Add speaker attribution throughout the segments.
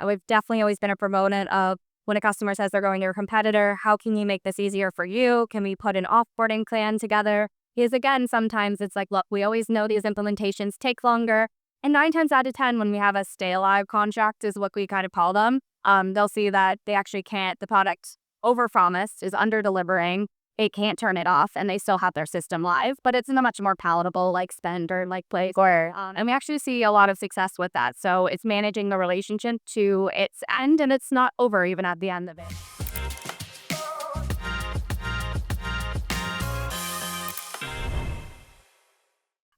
Speaker 1: We've definitely always been a proponent of when a customer says they're going to a competitor, how can you make this easier for you? Can we put an offboarding plan together? Because again, sometimes it's like, look, we always know these implementations take longer. And 9 times out of 10, when we have a stay alive contract is what we kind of call them, they'll see that they actually can't, the product overpromised is under delivering. It can't turn it off and they still have their system live, but it's in a much more palatable like spend or like place. And we actually see a lot of success with that. So it's managing the relationship to its end and it's not over even at the end of it.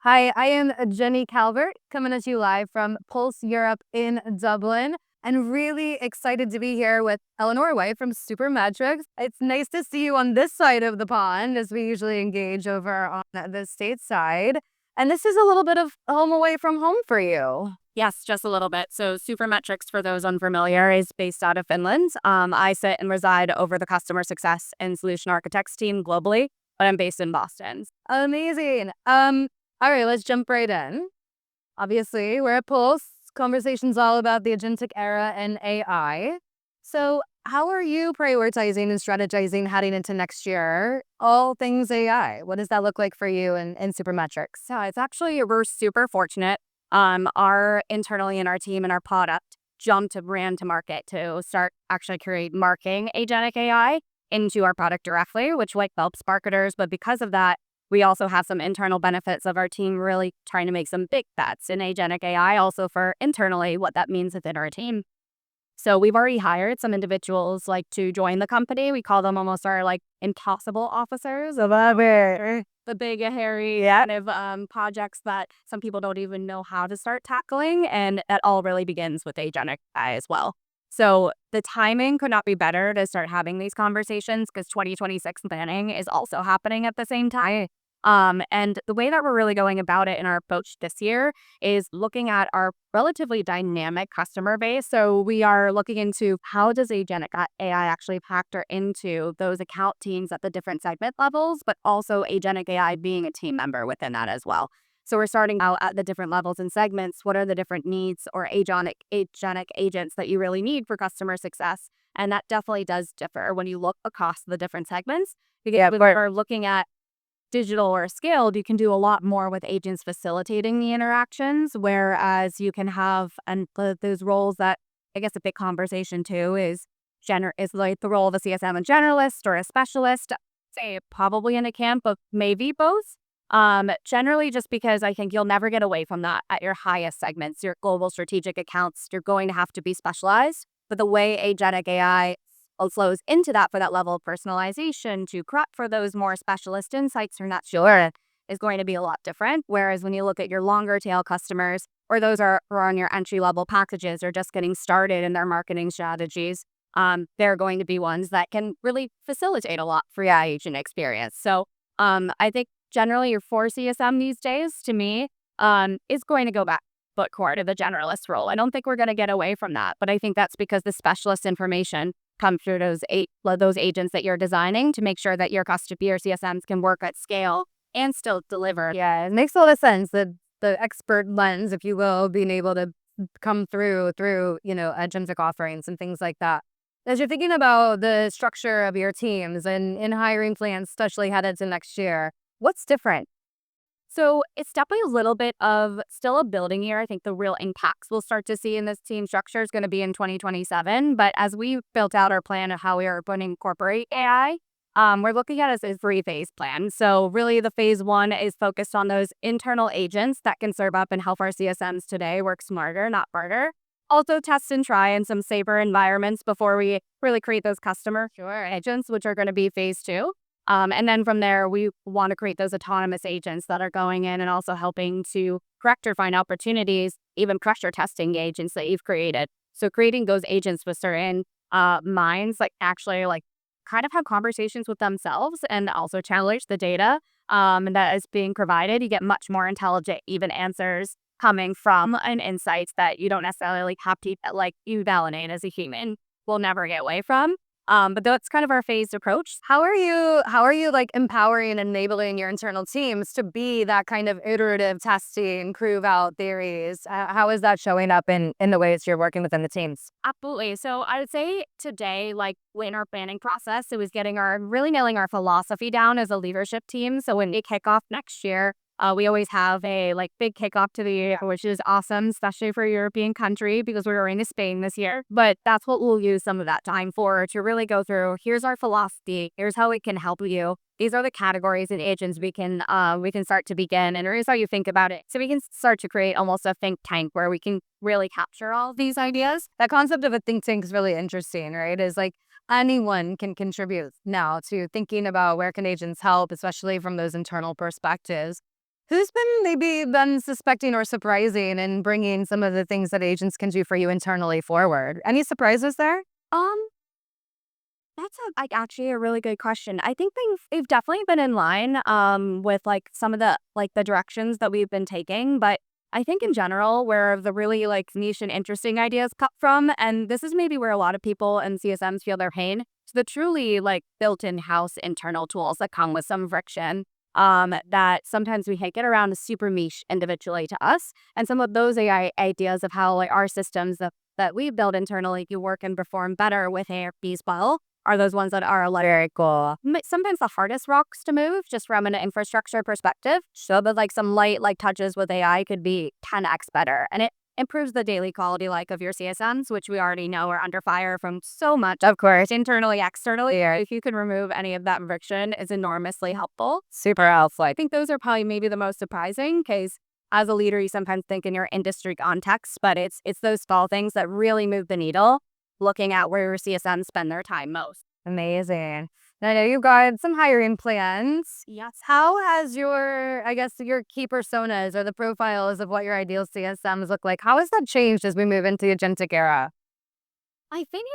Speaker 1: Hi, I am Jenny Calvert coming at you live from Pulse Europe in Dublin. And really excited to be here with Eleanora White from Supermetrics. It's nice to see you on this side of the pond as we usually engage over on the States side. And this is a little bit of home away from home for you. Yes, just a little bit. So Supermetrics, for those unfamiliar, is based out of Finland. I sit and reside over the customer success and solution architects team globally, but I'm based in Boston. Amazing. All right, let's jump right in. Obviously, we're at Pulse. Conversation's all about the agentic era and AI. So how are you prioritizing and strategizing heading into next year, all things AI? What does that look like for you in Supermetrics? So it's actually, we're super fortunate. Our internally in our team and our product jumped a brand to market to start actually marketing agentic AI into our product directly, which like helps marketers. But because of that, we also have some internal benefits of our team really trying to make some big bets in agentic AI, also for internally what that means within our team. So we've already hired some individuals like to join the company. We call them almost our like impossible officers of the big, hairy kind of projects that some people don't even know how to start tackling. And that all really begins with agentic AI as well. So the timing could not be better to start having these conversations because 2026 planning is also happening at the same time. And the way that we're really going about it in our approach this year is looking at our relatively dynamic customer base. So we are looking into how does agentic AI actually factor into those account teams at the different segment levels, but also agentic AI being a team member within that as well. So we're starting out at the different levels and segments. What are the different needs or agentic agents that you really need for customer success? And that definitely does differ when you look across the different segments. Because when we're looking at digital or scaled, you can do a lot more with agents facilitating the interactions, whereas you can have those roles that I guess a big conversation too is like the role of a CSM and generalist or a specialist. Say probably in a camp of maybe both. Generally just because I think you'll never get away from that at your highest segments, your global strategic accounts, you're going to have to be specialized. But the way agentic AI flows into that for that level of personalization to prep for those more specialist insights you're not sure is going to be a lot different. Whereas when you look at your longer tail customers or those are on your entry level packages or just getting started in their marketing strategies, they're going to be ones that can really facilitate a lot for your agent experience. So I think generally your 4 CSM these days to me is going to go back but core to the generalist role. I don't think we're going to get away from that, but I think that's because the specialist information come through those agents that you're designing to make sure that your CSMs can work at scale and still deliver. Yeah, it makes a lot of sense that the expert lens, if you will, being able to come through agentic offerings and things like that. As you're thinking about the structure of your teams and in hiring plans, especially headed to next year, what's different? So it's definitely a little bit of still a building year. I think the real impacts we'll start to see in this team structure is going to be in 2027. But as we built out our plan of how we are going to incorporate AI, we're looking at it as a 3-phase plan. So really the phase 1 is focused on those internal agents that can serve up and help our CSMs today work smarter, not harder. Also test and try in some safer environments before we really create those customer agents, which are going to be phase 2. And then from there, we want to create those autonomous agents that are going in and also helping to correct or find opportunities, even pressure testing agents that you've created. So creating those agents with certain minds, like actually like kind of have conversations with themselves and also challenge the data that is being provided. You get much more intelligent, even answers coming from an insights that you don't necessarily have to like you validate as a human will never get away from.
Speaker 2: But that's kind of our phased approach.
Speaker 1: How are you like empowering and enabling your internal teams to be that kind of iterative testing, prove out theories? How is that showing up in the ways you're working within the teams?
Speaker 2: Absolutely. So I would say today, like in our planning process, it was really nailing our philosophy down as a leadership team. So when we kick off next year, we always have a like big kickoff to the year, which is awesome, especially for a European country because we're going to Spain this year. But that's what we'll use some of that time for, to really go through, here's our philosophy, here's how it can help you. These are the categories and agents we can start to begin, and here's how you think about it. So we can start to create almost a think tank where we can really capture all of these ideas.
Speaker 1: That concept of a think tank is really interesting, right? Is like anyone can contribute now to thinking about where can agents help, especially from those internal perspectives. Who's been suspecting or surprising in bringing some of the things that agents can do for you internally forward? Any surprises there?
Speaker 2: Um, That's actually a really good question. I think they've definitely been in line with like some of the directions that we've been taking, but I think in general where the really like niche and interesting ideas come from, and this is maybe where a lot of people and CSMs feel their pain, is the truly like built-in house internal tools that come with some friction. That sometimes we can't get around to super niche individually to us, and some of those AI ideas of how like our systems that we build internally can work and perform better with ARP as well are those ones that are like very cool. Sometimes the hardest rocks to move just from an infrastructure perspective. So that like some light like touches with AI could be 10x better. And it improves the daily quality like of your CSMs, which we already know are under fire from so much, of course, internally, externally. Yeah. If you can remove any of that friction, is enormously helpful.
Speaker 1: Super helpful.
Speaker 2: I think those are probably maybe the most surprising because as a leader, you sometimes think in your industry context, but it's those small things that really move the needle, looking at where your CSMs spend their time most.
Speaker 1: Amazing. And I know you've got some hiring plans.
Speaker 2: Yes.
Speaker 1: How has your key personas or the profiles of what your ideal CSMs look like, how has that changed as we move into the agentic era?
Speaker 2: I think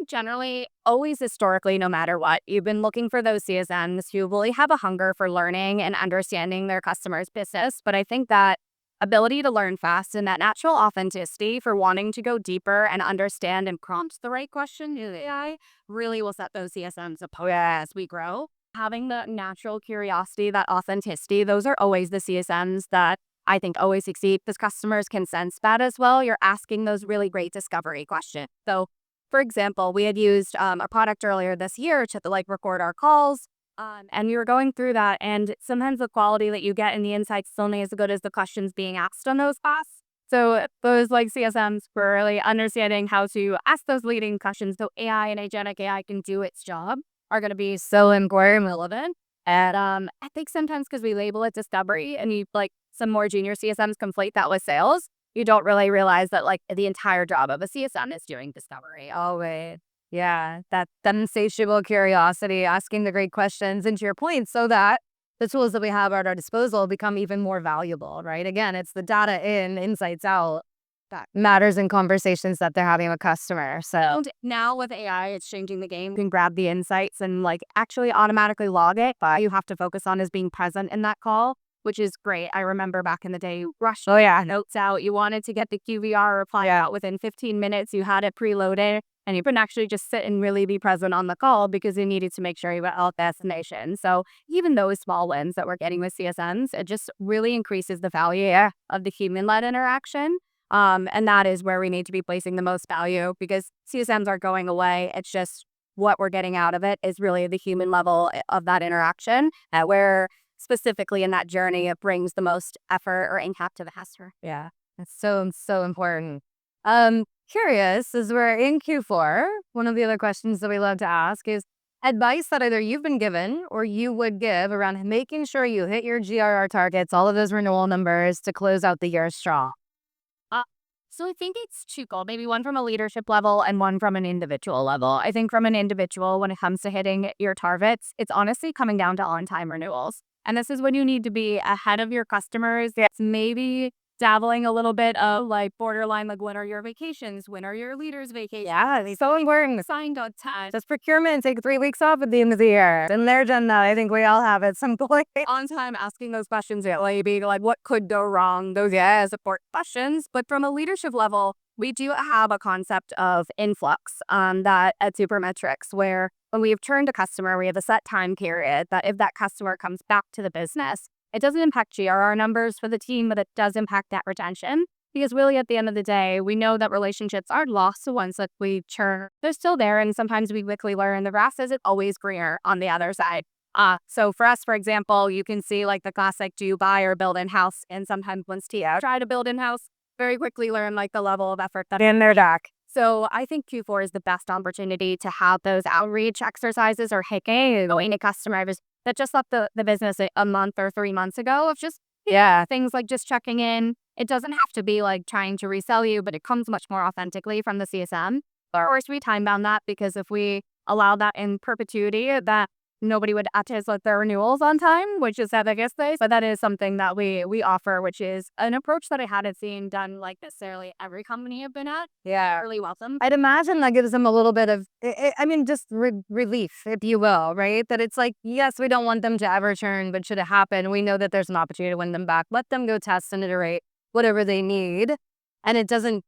Speaker 2: generally, always historically, no matter what, you've been looking for those CSMs who really have a hunger for learning and understanding their customers' business. But I think that ability to learn fast and that natural authenticity for wanting to go deeper and understand and prompt the right question to the AI really will set those CSMs apart as we grow. Having the natural curiosity, that authenticity, those are always the CSMs that I think always succeed because customers can sense that as well. You're asking those really great discovery questions. So, for example, we had used a product earlier this year to like record our calls. And we were going through that, and sometimes the quality that you get in the insights is only as good as the questions being asked on those calls. So those like CSMs were really understanding how to ask those leading questions so AI and agentic AI can do its job are going to be so important, relevant. And I think sometimes because we label it discovery and you like some more junior CSMs conflate that with sales, you don't really realize that like the entire job of a CSM is doing discovery.
Speaker 1: Oh, wait. Yeah, that insatiable curiosity, asking the great questions, and to your point, so that the tools that we have at our disposal become even more valuable, right? Again, it's the data in, insights out that matters in conversations that they're having with customers. So
Speaker 2: And now with AI, it's changing the game. You can grab the insights and like actually automatically log it, but you have to focus on is being present in that call, which is great. I remember back in the day, you rushed notes out. You wanted to get the QVR reply out within 15 minutes. You had it preloaded, and you couldn't actually just sit and really be present on the call because you needed to make sure you got all destination. So even those small wins that we're getting with CSMs, it just really increases the value of the human-led interaction. And that is where we need to be placing the most value because CSMs are going away. It's just what we're getting out of it is really the human level of that interaction, where specifically in that journey, it brings the most effort or impact to the customer.
Speaker 1: yeah, it's so important. Curious, as we're in Q4, one of the other questions that we love to ask is advice that either you've been given or you would give around making sure you hit your GRR targets, all of those renewal numbers to close out the year strong.
Speaker 2: So I think it's twofold, maybe one from a leadership level and one from an individual level. I think from an individual, when it comes to hitting your targets, it's honestly coming down to on-time renewals. And this is when you need to be ahead of your customers. It's maybe dabbling a little bit of like borderline, like when are your vacations? When are your leaders' vacations?
Speaker 1: Yeah, it's so important.
Speaker 2: Signed on time.
Speaker 1: Does procurement take 3 weeks off at the end of the year? In their agenda, I think we all have at some point.
Speaker 2: On time asking those questions, yeah, like being like, what could go wrong? Those, support questions. But from a leadership level, We do have a concept of influx that at Supermetrics, where when we've turned a customer, we have a set time period that if that customer comes back to the business, it doesn't impact GRR numbers for the team, but it does impact net retention. Because really, at the end of the day, we know that relationships aren't lost once that we churn. They're still there, and sometimes we quickly learn the grass isn't always greener on the other side. So for us, for example, you can see like the classic do you buy or build in-house, and sometimes once TO try to build in-house, very quickly learn like the level of effort that in their deck. So I think Q4 is the best opportunity to have those outreach exercises or hacking, going to customers that just left the business a month or 3 months ago of just, yeah, things like just checking in. It doesn't have to be like trying to resell you, but it comes much more authentically from the CSM. Of course, we time bound that because if we allow that in perpetuity, that nobody would access like their renewals on time, which is the biggest thing. But that is something that we offer, which is an approach that I hadn't seen done like necessarily every company I've been at.
Speaker 1: Yeah.
Speaker 2: Really welcome.
Speaker 1: I'd imagine that gives them a little bit of, just relief, if you will, right? That it's like, yes, we don't want them to ever churn, but should it happen, we know that there's an opportunity to win them back. Let them go test and iterate whatever they need. And it doesn't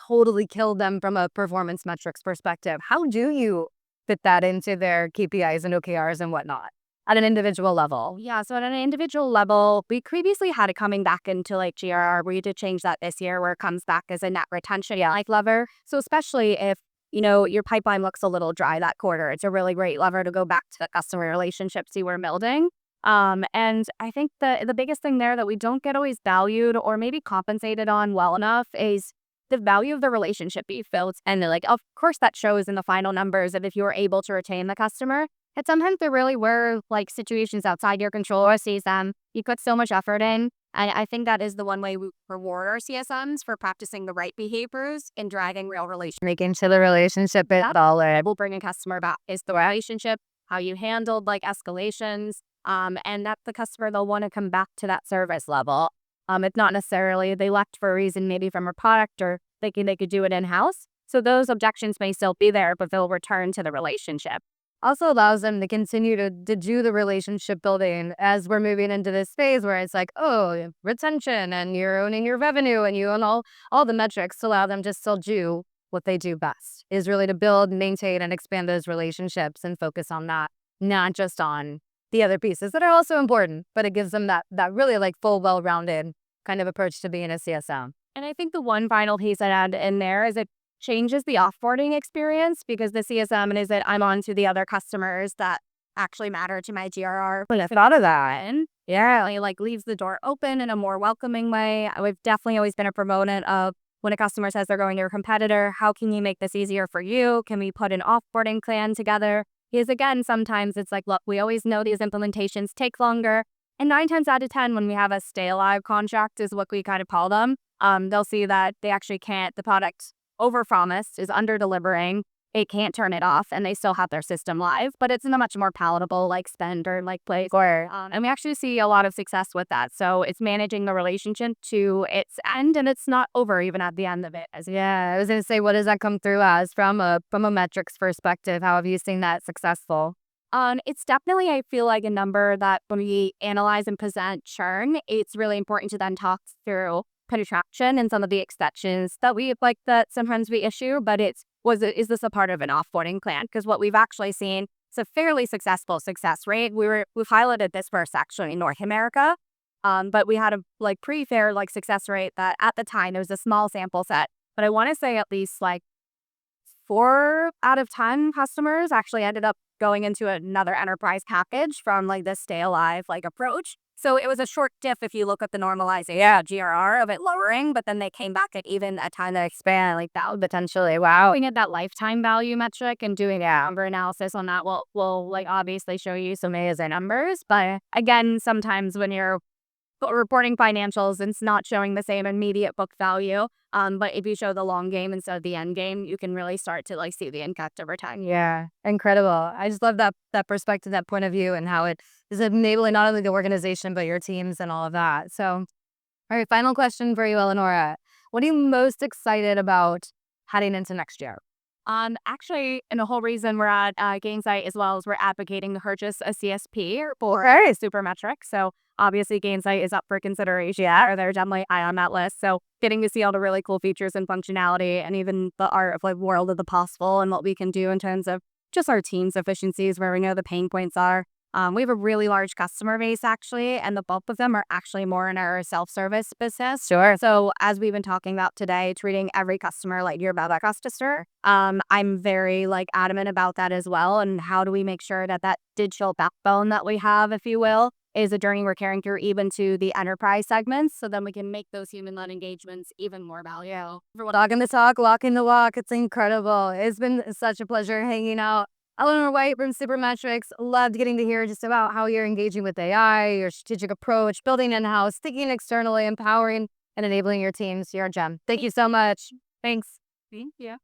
Speaker 1: totally kill them from a performance metrics perspective. How do you fit that into their KPIs and OKRs and whatnot at an individual level?
Speaker 2: Yeah, so at an individual level, we previously had it coming back into like GRR. We did change that this year where it comes back as a net retention like lever. So especially if your pipeline looks a little dry that quarter, it's a really great lever to go back to the customer relationships you were building. And I think the biggest thing there that we don't get always valued or maybe compensated on well enough is the value of the relationship you've built. And like, of course, that shows in the final numbers of if you were able to retain the customer. And sometimes there really were like situations outside your control or CSM. You put so much effort in. And I think that is the one way we reward our CSMs for practicing the right behaviors and driving real relationships.
Speaker 1: Making sure the relationship is solid.
Speaker 2: Will bring a customer back is the relationship, how you handled like escalations, and that the customer, they'll want to come back to that service level. It's not necessarily they left for a reason, maybe from a product or thinking they could do it in-house. So those objections may still be there, but they'll return to the relationship.
Speaker 1: Also allows them to continue to do the relationship building as we're moving into this phase where it's like, oh, retention and you're owning your revenue and you own all the metrics to allow them to still do what they do best, is really to build, maintain, and expand those relationships and focus on that, not just on the other pieces that are also important, but it gives them that really like full, well-rounded kind of approach to being a CSM.
Speaker 2: And I think the one final piece I'd add in there is it changes the offboarding experience because the CSM is that I'm on to the other customers that actually matter to my GRR.
Speaker 1: But I thought of that.
Speaker 2: And yeah, it like leaves the door open in a more welcoming way. We've definitely always been a proponent of when a customer says they're going to a competitor, how can you make this easier for you? Can we put an offboarding plan together? Because again, sometimes it's like, look, we always know these implementations take longer. And 9 times out of 10, when we have a stay alive contract is what we kind of call them, they'll see that they actually can't, the product overpromised is under delivering. It can't turn it off and they still have their system live, but it's in a much more palatable like spend or like place. And we actually see a lot of success with that. So it's managing the relationship to its end and it's not over even at the end of it.
Speaker 1: Yeah, I was going to say, what does that come through as from a metrics perspective? How have you seen that successful?
Speaker 2: It's definitely, I feel like a number that when we analyze and present churn, it's really important to then talk through contraction and some of the exceptions that we like that sometimes we issue, but is this a part of an offboarding plan? Because what we've actually seen is a fairly successful success rate. We've highlighted this first actually in North America, but we had a like pretty fair like success rate that at the time it was a small sample set, but I want to say at least like 4 out of 10 customers actually ended up going into another enterprise package from like this stay alive like approach. So it was a short diff if you look at the normalization GRR of it lowering, but then they came back at even a time to expand like that would potentially, wow. Looking at that lifetime value metric and doing number analysis on that will like obviously show you some amazing numbers. But again, sometimes when you're reporting financials, it's not showing the same immediate book value. But if you show the long game instead of the end game, you can really start to like see the impact over time.
Speaker 1: Yeah, incredible. I just love that perspective, that point of view, and how it is enabling not only the organization but your teams and all of that. So, all right, final question for you, Eleanora. What are you most excited about heading into next year?
Speaker 2: Actually, and the whole reason we're at Gainsight as well is we're advocating to purchase a CSP for Supermetrics. So Obviously, Gainsight is up for consideration, or they're definitely high on that list. So getting to see all the really cool features and functionality and even the art of like world of the possible and what we can do in terms of just our team's efficiencies where we know the pain points are. We have a really large customer base actually, and the bulk of them are actually more in our self-service business.
Speaker 1: Sure.
Speaker 2: So as we've been talking about today, treating every customer like you're about that customer, I'm very like adamant about that as well. And how do we make sure that that digital backbone that we have, if you will, is a journey we're carrying through even to the enterprise segments, so then we can make those human-led engagements even more value.
Speaker 1: Talking the talk, walking the walk. It's incredible. It's been such a pleasure hanging out. Eleanor White from Supermetrics. Loved getting to hear just about how you're engaging with AI, your strategic approach, building in-house, thinking externally, empowering and enabling your teams. You're a gem. Thank you so much.
Speaker 2: Thanks. Thank you.